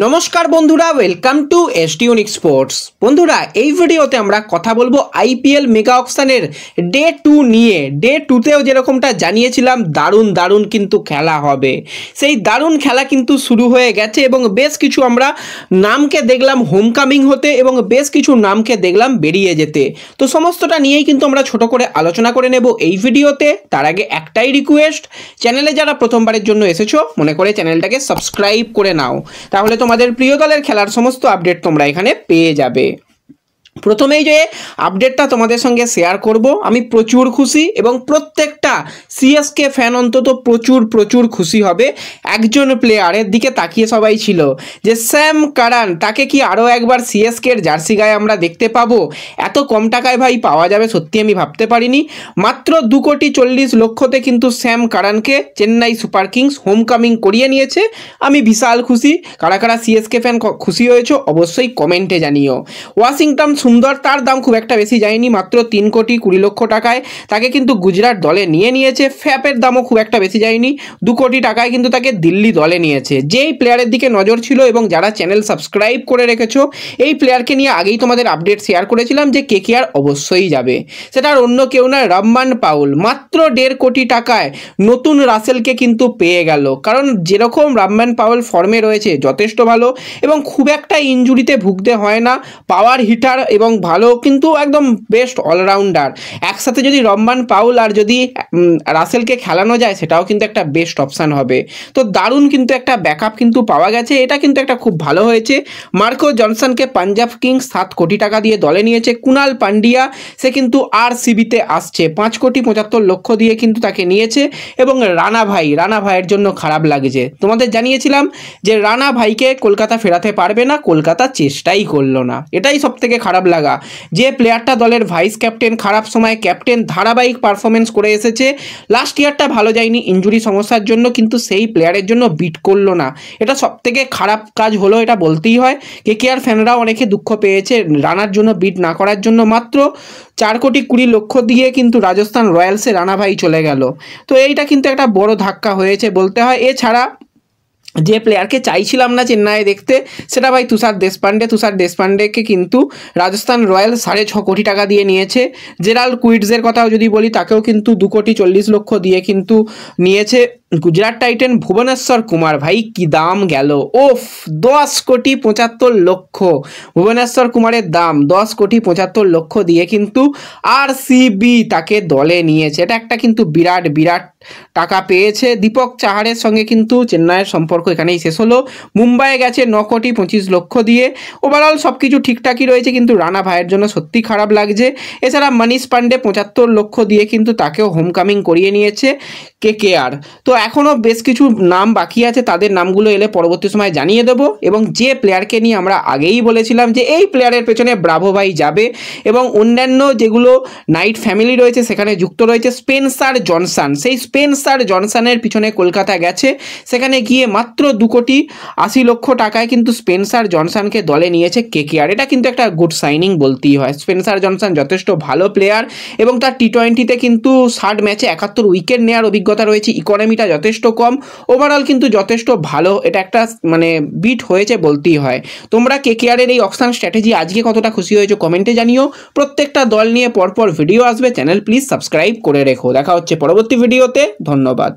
নমস্কার বন্ধুরা, welcome to এসটিউনিক sports. বন্ধুরা, এই ভিডিওতে আমরা কথা বলবো আইপিএল মেগা অকশনের ডে 2 নিয়ে। ডে 2তেও যেরকমটা জানিয়েছিলাম দারুণ কিন্তু খেলা হবে, সেই দারুণ খেলা কিন্তু শুরু হয়ে গেছে এবং বেশ কিছু আমরা নামকে দেখলাম হোমকামিং হতে এবং বেশ কিছু নামকে দেখলাম বেরিয়ে যেতে। তো সমস্তটা নিয়েই কিন্তু আমরা ছোট করে আলোচনা করে নেব এই ভিডিওতে। তার আগে একটাই রিকোয়েস্ট, চ্যানেলে যারা প্রথমবারের জন্য এসেছো মনে করে চ্যানেলটাকে সাবস্ক্রাইব করে নাও, তাহলে তোমাদের প্রিয় দলের খেলার সমস্ত আপডেট তোমরা এখানে পেয়ে যাবে। প্রথমেই যে আপডেটটা তোমাদের সঙ্গে শেয়ার করব, আমি প্রচুর খুশি এবং প্রত্যেকটা সিএসকে ফ্যান অন্তত প্রচুর খুশি হবে। একজন প্লেয়ারের দিকে তাকিয়ে সবাই ছিল যে স্যাম কারান, তাকে কি আরও একবার সিএসকের জার্সি গায়ে আমরা দেখতে পাবো? এত কম টাকায় ভাই পাওয়া যাবে, সত্যি আমি ভাবতে পারিনি। মাত্র 2,40,00,000 কিন্তু স্যাম কারানকে চেন্নাই সুপার কিংস হোমকামিং করিয়ে নিয়েছে। আমি বিশাল খুশি। কারা কারা সিএসকে ফ্যান খুশি হয়েছো অবশ্যই কমেন্টে জানিও। ওয়াশিংটন সুন্দর, তার দাম খুব একটা বেশি যায়নি, মাত্র 3,20,00,000 টাকায় তাকে কিন্তু গুজরাট দলে নিয়ে নিয়েছে। ফ্যাপের দামও খুব একটা বেশি যায়নি, 2 কোটি টাকায় কিন্তু তাকে দিল্লি দলে নিয়েছে। যেই প্লেয়ারের দিকে নজর ছিল এবং যারা চ্যানেল সাবস্ক্রাইব করে রেখেছো, এই প্লেয়ারকে নিয়ে আগেই তোমাদের আপডেট শেয়ার করেছিলাম যে কেকেআর অবশ্যই যাবে। সেটা আর অন্য কেউ নয়, রহমান পাউল। মাত্র 1.5 কোটি টাকায় নতুন রাসেলকে কিন্তু পেয়ে গেল। কারণ যেরকম রহমান পাউল ফর্মে রয়েছে যথেষ্ট ভালো এবং খুব একটা ইনজুরিতে ভুগতে হয় না, পাওয়ার হিটার এবং ভালো, কিন্তু একদম বেস্ট অলরাউন্ডার। একসাথে যদি রহমান পাউল আর যদি রাসেলকে খেলানো যায় সেটাও কিন্তু একটা বেস্ট অপশান হবে। তো দারুণ কিন্তু একটা ব্যাকআপ কিন্তু পাওয়া গেছে, এটা কিন্তু একটা খুব ভালো হয়েছে। মার্কো জনসনকে পাঞ্জাব কিংস 7 কোটি টাকা দিয়ে দলে নিয়েছে। কুনাল পান্ডিয়া, সে কিন্তু আরসিবিতে আসছে, 5,75,00,000 দিয়ে কিন্তু তাকে নিয়েছে। এবং রানা ভাইয়ের জন্য খারাপ লাগছে, তোমাদের জানিয়েছিলাম যে রানা ভাইকে কলকাতা ফেরাতে পারবে না, কলকাতা চেষ্টাই করলো না। এটাই সব থেকে খারাপ লাগা, যে প্লেয়ারটা দলের ভাইস ক্যাপ্টেন, খারাপ সময় ক্যাপ্টেন, ধারাবাহিক পারফরমেন্স করে এসেছে। লাস্ট ইয়ারটা ভালো যায়নি ইনজুরি সমস্যার জন্য, কিন্তু সেই প্লেয়ারের জন্য বিট করলো না। এটা সব থেকে খারাপ কাজ হলো, এটা বলতেই হয়। কেকেআর ফ্যানরাও অনেকে দুঃখ পেয়েছে রানার জন্য বিট না করার জন্য। মাত্র 4,20,00,000 দিয়ে কিন্তু রাজস্থান রয়্যালসে রানা ভাই চলে গেল। তো এইটা কিন্তু একটা বড় ধাক্কা হয়েছে বলতে হয়। এছাড়া যে প্লেয়ারকে চাইছিলাম না চেন্নাইয়ে দেখতে, সেটা ভাই তুষার দেশপান্ডেকে কিন্তু রাজস্থান রয়্যালস 6.5 কোটি টাকা দিয়ে নিয়েছে। জেরাল্ড কুইটসের কথাও যদি বলি, তাকেও কিন্তু 2,40,00,000 দিয়ে কিন্তু নিয়েছে। গুজরাট টাইটেন ভুবনেশ্বর কুমার, ভাই কি দাম গেল, ওফ, 10,75,00,000 ভুবনেশ্বর কুমারের দাম। 10,75,00,000 দিয়ে কিন্তু আরসিবি তাকে দলে নিয়েছে। এটা একটা কিন্তু বিরাট টাকা পেয়েছে। দীপক চাহারের সঙ্গে কিন্তু চেন্নাইয়ের সম্পর্ক এখানেই শেষ হলো। মুম্বাইয়ে গেছে 9,25,00,000 দিয়ে। ওভারঅল সব কিছু ঠিকঠাকই রয়েছে, কিন্তু রানা ভাইয়ের জন্য সত্যি খারাপ লাগছে। এছাড়া মনীষ পান্ডে 75,00,000 দিয়ে কিন্তু তাকেও হোমকামিং করিয়ে নিয়েছে কেকেআর। তো এখনও বেশ কিছু নাম বাকি আছে, তাদের নামগুলো এলে পরবর্তী সময় জানিয়ে দেবো। এবং যে প্লেয়ারকে নিয়ে আমরা আগেই বলেছিলাম যে এই প্লেয়ারের পেছনে ব্রাভো ভাই যাবে এবং অন্যান্য যেগুলো নাইট ফ্যামিলি রয়েছে সেখানে যুক্ত রয়েছে স্পেন্সার জনসন। সেই স্পেন্সার জনসনের পিছনে কলকাতা গেছে, সেখানে গিয়ে মাত্র 2,80,00,000 টাকায় কিন্তু স্পেন্সার জনসনকে দলে নিয়েছে কেকেআর। এটা কিন্তু একটা গুড সাইনিং বলতেই হয়। স্পেন্সার জনসন যথেষ্ট ভালো প্লেয়ার এবং তার টি20তে কিন্তু 60 ম্যাচে 71 উইকেট নেওয়ার অভিজ্ঞতা রয়েছে। ইকোনমিটা যথেষ্ট কম, ওভারঅল কিন্তু যথেষ্ট ভালো। এটা একটা বিট হয়েছে বলতেই হয়। তোমরা কেকেআরের এই অকশন স্ট্র্যাটেজি আজকে কতটা খুশি হয়েছো কমেন্টে জানিও। প্রত্যেকটা দল নিয়ে পরপর ভিডিও আসবে, চ্যানেল প্লিজ সাবস্ক্রাইব করে রেখো। দেখা হচ্ছে পরবর্তী ভিডিওতে, ধন্যবাদ।